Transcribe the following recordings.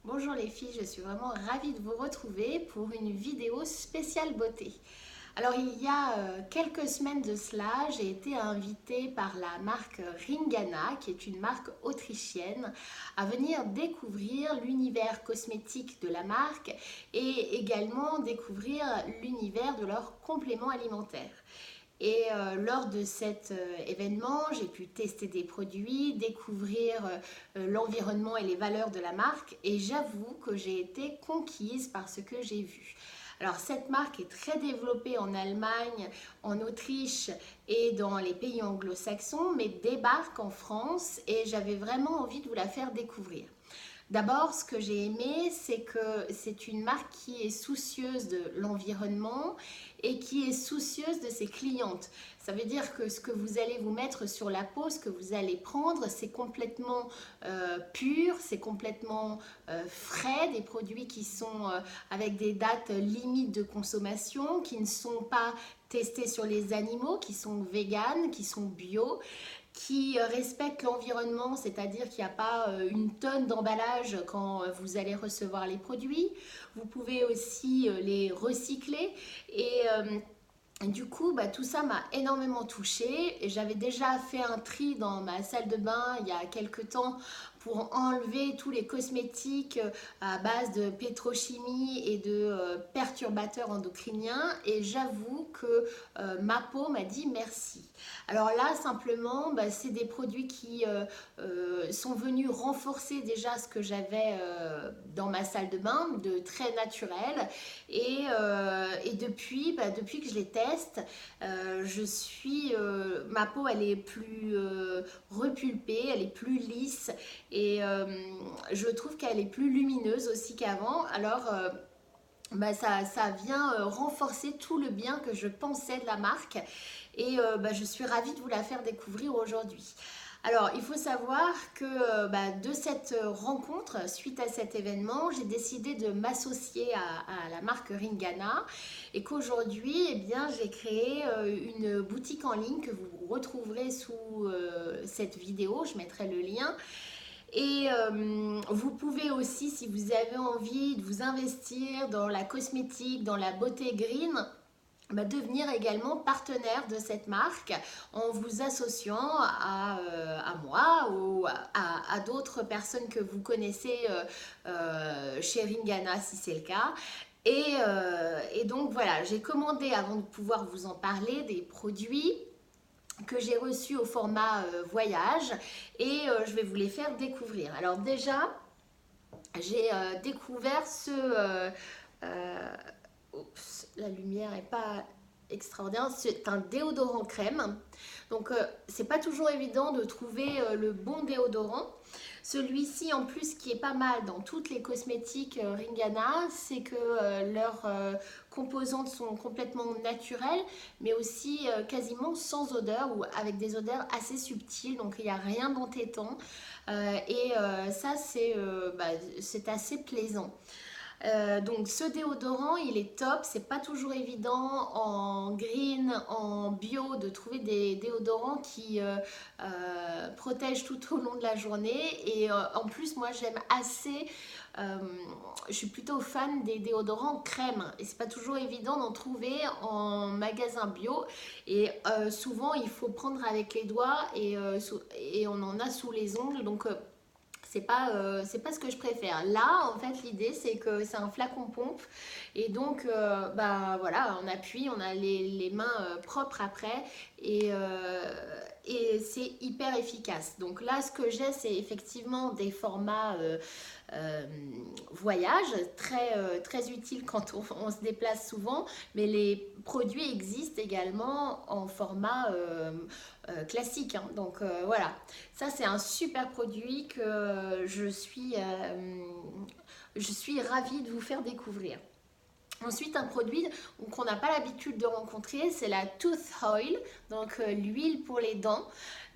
Bonjour les filles, je suis vraiment ravie de vous retrouver pour une vidéo spéciale beauté. Alors il y a quelques semaines de cela, j'ai été invitée par la marque Ringana, qui est une marque autrichienne, à venir découvrir l'univers cosmétique de la marque et également découvrir l'univers de leurs compléments alimentaires. Et lors de cet événement, j'ai pu tester des produits, découvrir l'environnement et les valeurs de la marque et j'avoue que j'ai été conquise par ce que j'ai vu. Alors cette marque est très développée en Allemagne, en Autriche et dans les pays anglo-saxons, mais débarque en France et j'avais vraiment envie de vous la faire découvrir. D'abord, ce que j'ai aimé, c'est que c'est une marque qui est soucieuse de l'environnement et qui est soucieuse de ses clientes. Ça veut dire que ce que vous allez vous mettre sur la peau, ce que vous allez prendre, c'est complètement pur, c'est complètement frais, des produits qui sont avec des dates limites de consommation, qui ne sont pas testés sur les animaux, qui sont véganes, qui sont bio, qui respectent l'environnement, c'est-à-dire qu'il n'y a pas une tonne d'emballage quand vous allez recevoir les produits. Vous pouvez aussi les recycler et du coup, tout ça m'a énormément touchée et j'avais déjà fait un tri dans ma salle de bain il y a quelques temps pour enlever tous les cosmétiques à base de pétrochimie et de perturbateurs endocriniens et j'avoue que ma peau m'a dit merci. Alors là, simplement, c'est des produits qui sont venus renforcer déjà ce que j'avais dans ma salle de bain de très naturel et depuis que je les teste, ma peau elle est plus repulpée, elle est plus lisse et je trouve qu'elle est plus lumineuse aussi qu'avant. Alors ça vient renforcer tout le bien que je pensais de la marque et je suis ravie de vous la faire découvrir aujourd'hui. Alors, il faut savoir que de cette rencontre, suite à cet événement, j'ai décidé de m'associer à la marque Ringana et qu'aujourd'hui, eh bien, j'ai créé une boutique en ligne que vous retrouverez sous cette vidéo, je mettrai le lien. Et vous pouvez aussi, si vous avez envie de vous investir dans la cosmétique, dans la beauté green, devenir également partenaire de cette marque en vous associant à moi ou à d'autres personnes que vous connaissez chez Ringana si c'est le cas. Et donc voilà, j'ai commandé avant de pouvoir vous en parler des produits que j'ai reçus au format voyage et je vais vous les faire découvrir. Alors déjà, j'ai découvert oups, la lumière est pas extraordinaire. C'est un déodorant crème. Donc, c'est pas toujours évident de trouver le bon déodorant. Celui-ci, en plus, qui est pas mal dans toutes les cosmétiques Ringana, c'est que leurs composantes sont complètement naturelles, mais aussi quasiment sans odeur ou avec des odeurs assez subtiles. Donc, il n'y a rien d'entêtant. Ça, c'est assez plaisant. Donc ce déodorant il est top, c'est pas toujours évident en green, en bio de trouver des déodorants qui protègent tout au long de la journée et en plus moi j'aime assez, euh, je suis plutôt fan des déodorants crème et c'est pas toujours évident d'en trouver en magasin bio et souvent il faut prendre avec les doigts et on en a sous les ongles donc c'est pas ce que je préfère. Là, en fait, l'idée, c'est que c'est un flacon pompe. Et donc, voilà, on appuie, on a les mains propres après. Et c'est hyper efficace. Donc là, ce que j'ai, c'est effectivement des formats euh, voyage, très utile quand on se déplace souvent. Mais les produits existent également en format classique. Hein. Donc voilà, ça c'est un super produit que je suis ravie de vous faire découvrir. Ensuite, un produit qu'on n'a pas l'habitude de rencontrer, c'est la Tooth Oil, donc l'huile pour les dents.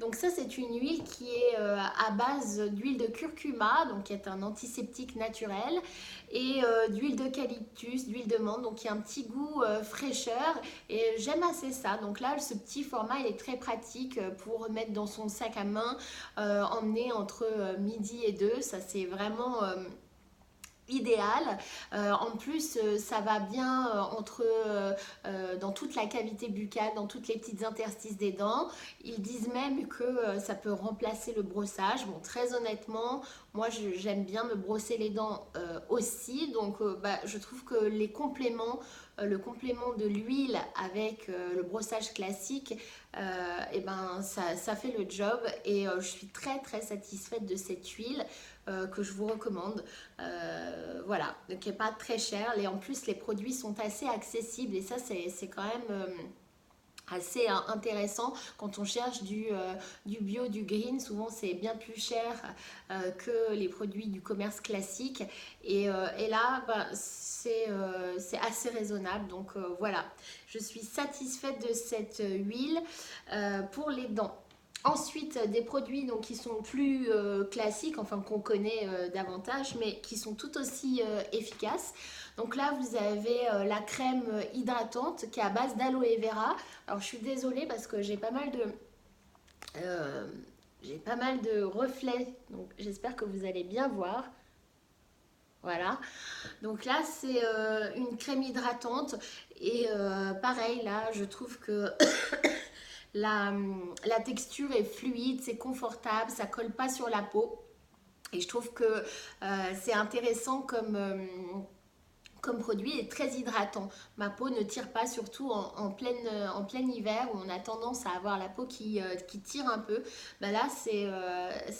Donc ça, c'est une huile qui est à base d'huile de curcuma, donc qui est un antiseptique naturel, et d'huile d'eucalyptus, d'huile de menthe, donc qui a un petit goût fraîcheur. Et j'aime assez ça. Donc là, ce petit format, il est très pratique pour mettre dans son sac à main, emmener entre midi et deux. Ça, c'est vraiment idéal. En plus, ça va bien dans toute la cavité buccale, dans toutes les petites interstices des dents. Ils disent même que ça peut remplacer le brossage. Bon, très honnêtement, moi j'aime bien me brosser les dents aussi. Donc je trouve que le complément de l'huile avec le brossage classique, et ben ça fait le job. Et je suis très très satisfaite de cette huile que je vous recommande. Voilà, donc qui n'est pas très cher. Et en plus, les produits sont assez accessibles. Et ça, c'est quand même assez intéressant quand on cherche du bio, du green. Souvent c'est bien plus cher que les produits du commerce classique, et là c'est assez raisonnable. Donc voilà, je suis satisfaite de cette huile pour les dents. Ensuite, des produits donc, qui sont plus classiques, enfin qu'on connaît davantage, mais qui sont tout aussi efficaces. Donc là, vous avez la crème hydratante qui est à base d'aloe vera. Alors, je suis désolée parce que euh, j'ai pas mal de reflets. Donc, j'espère que vous allez bien voir. Voilà. Donc là, c'est une crème hydratante. Et pareil, là, je trouve que la texture est fluide, c'est confortable, ça colle pas sur la peau. Et je trouve que c'est intéressant comme produit est très hydratant. Ma peau ne tire pas, surtout en plein hiver où on a tendance à avoir la peau qui tire un peu. Ben là, c'est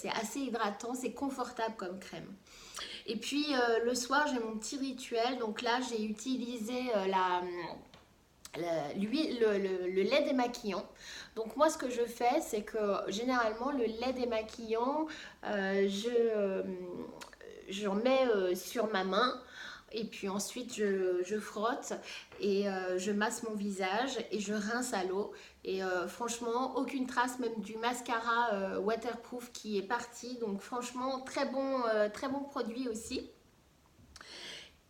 assez hydratant, c'est confortable comme crème. Et puis le soir, j'ai mon petit rituel. Donc là, j'ai utilisé le lait démaquillant. Donc moi, ce que je fais, c'est que généralement, le lait démaquillant, j'en mets sur ma main. Et puis ensuite, je frotte et je masse mon visage et je rince à l'eau. Et franchement, aucune trace même du mascara waterproof qui est parti. Donc franchement, très bon produit aussi.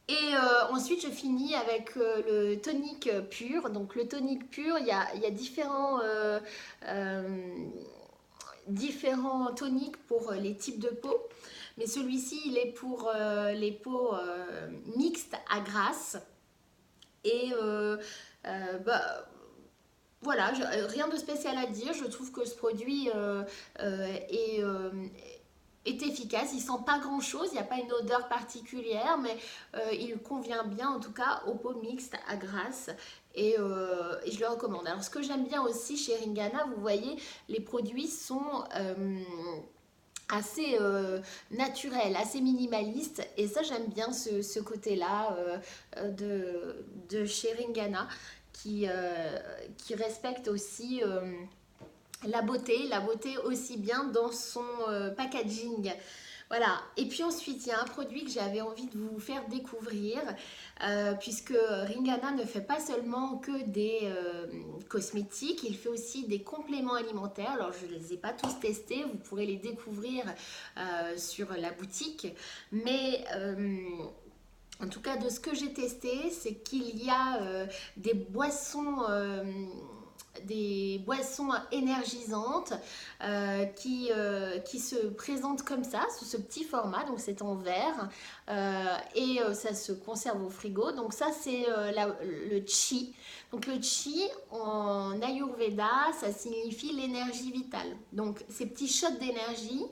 Et ensuite, je finis avec le tonique pur. Donc le tonique pur, il y a différents toniques pour les types de peau. Mais celui-ci, il est pour les peaux mixtes à grasse. Et voilà, rien de spécial à dire. Je trouve que ce produit est, est efficace. Il sent pas grand chose, il n'y a pas une odeur particulière, mais il convient bien en tout cas aux peaux mixtes à grasse. Et je le recommande. Alors, ce que j'aime bien aussi chez Ringana, vous voyez, les produits sont assez naturels, assez minimalistes. Et ça, j'aime bien ce côté-là de chez Ringana qui respecte aussi la beauté aussi bien dans son packaging. Voilà. Et puis ensuite, il y a un produit que j'avais envie de vous faire découvrir, puisque Ringana ne fait pas seulement que des cosmétiques, il fait aussi des compléments alimentaires. Alors, je ne les ai pas tous testés, vous pourrez les découvrir sur la boutique. Mais en tout cas, de ce que j'ai testé, c'est qu'il y a des boissons énergisantes qui se présentent comme ça, sous ce petit format. Donc c'est en verre et ça se conserve au frigo. Donc ça, c'est le chi. Donc le chi, en Ayurveda, ça signifie l'énergie vitale. Donc ces petits shots d'énergie,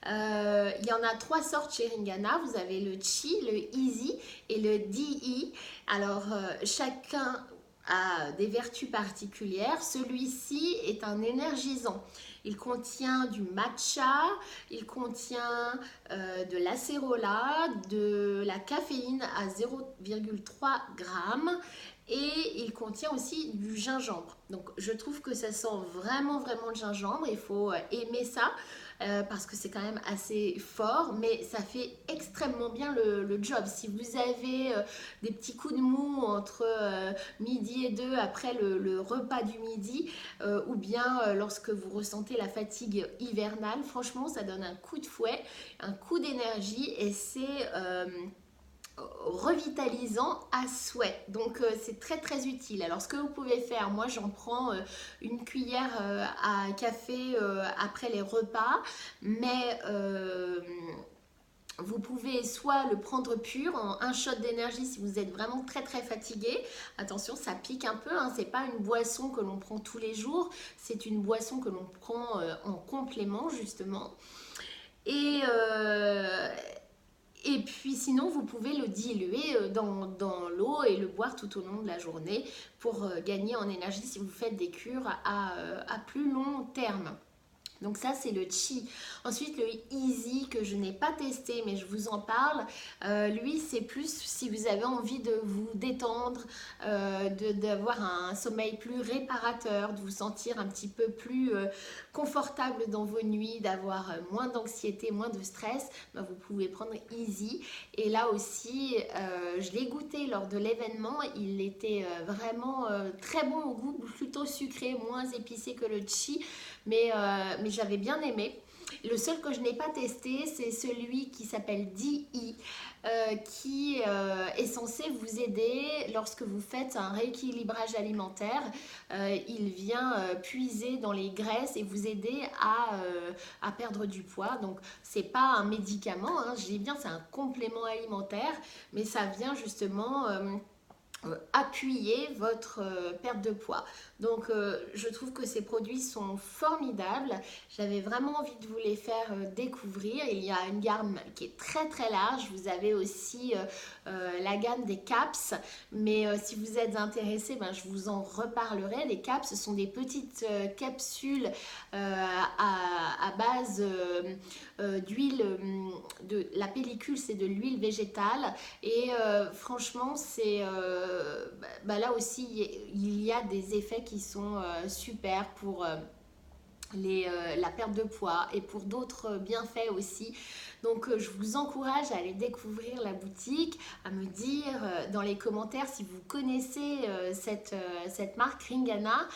il y en a 3 sortes chez Ringana. Vous avez le chi, le easy et le di. Alors chacun a des vertus particulières. Celui-ci est un énergisant. Il contient du matcha, il contient de l'acérola, de la caféine à 0,3 g et il contient aussi du gingembre. Donc je trouve que ça sent vraiment le gingembre. Il faut aimer ça. Parce que c'est quand même assez fort, mais ça fait extrêmement bien le job. Si vous avez des petits coups de mou entre midi et 2 après le repas du midi, ou bien lorsque vous ressentez la fatigue hivernale, franchement, ça donne un coup de fouet, un coup d'énergie et c'est revitalisant à souhait. Donc c'est très utile. Alors ce que vous pouvez faire, moi j'en prends une cuillère à café après les repas, mais Vous pouvez soit le prendre pur en un shot d'énergie si vous êtes vraiment très très fatigué. Attention, ça pique un peu, hein. C'est pas une boisson que l'on prend tous les jours, c'est une boisson que l'on prend en complément justement. Et, euh, et puis sinon, vous pouvez le diluer dans l'eau et le boire tout au long de la journée pour gagner en énergie si vous faites des cures à plus long terme. Donc ça c'est le chi. Ensuite le easy que je n'ai pas testé mais je vous en parle. Lui c'est plus si vous avez envie de vous détendre, d'avoir un sommeil plus réparateur, de vous sentir un petit peu plus confortable dans vos nuits, d'avoir moins d'anxiété, moins de stress, ben, vous pouvez prendre easy. Et là aussi je l'ai goûté lors de l'événement, il était vraiment très bon au goût, plutôt sucré, moins épicé que le chi. Mais j'avais bien aimé. Le seul que je n'ai pas testé, c'est celui qui s'appelle DI, qui est censé vous aider lorsque vous faites un rééquilibrage alimentaire. Il vient puiser dans les graisses et vous aider à perdre du poids. Donc, c'est pas un médicament, hein, je dis bien, c'est un complément alimentaire, mais ça vient justement appuyer votre perte de poids. Donc je trouve que ces produits sont formidables. J'avais vraiment envie de vous les faire découvrir. Il y a une gamme qui est très très large. Vous avez aussi la gamme des caps, mais si vous êtes intéressé, ben, je vous en reparlerai. Les caps, ce sont des petites capsules à base d'huile, la pellicule c'est de l'huile végétale et franchement c'est là aussi il y a des effets qui sont super pour la perte de poids et pour d'autres bienfaits aussi. Donc je vous encourage à aller découvrir la boutique, à me dire dans les commentaires si vous connaissez cette marque Ringana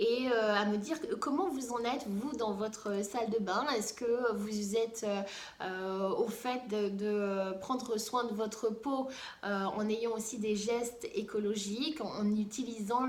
et à me dire comment vous en êtes vous dans votre salle de bain. Est-ce que vous êtes au fait de prendre soin de votre peau en ayant aussi des gestes écologiques, en utilisant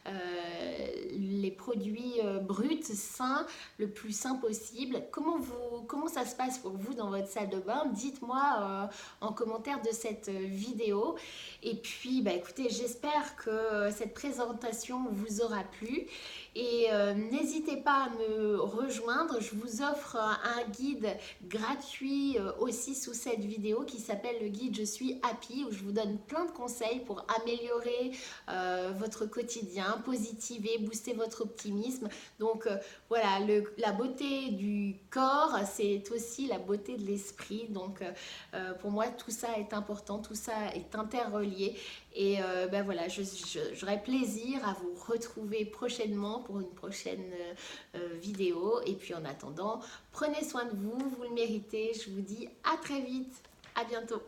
les produits bruts, sains, le plus sain possible. Comment ça se passe pour vous dans votre salle de bain? Dites-moi en commentaire de cette vidéo. Et puis, bah, écoutez, j'espère que cette présentation vous aura plu. Et n'hésitez pas à me rejoindre. Je vous offre un guide gratuit aussi sous cette vidéo qui s'appelle le guide Je suis happy, où je vous donne plein de conseils pour améliorer votre quotidien, positiver, booster votre optimisme. Donc voilà, la beauté du corps, c'est aussi la beauté de l'esprit. Donc pour moi, tout ça est important, tout ça est interrelié. Et ben voilà, j'aurai plaisir à vous retrouver prochainement pour une prochaine vidéo. Et puis en attendant, prenez soin de vous, vous le méritez. Je vous dis à très vite, à bientôt.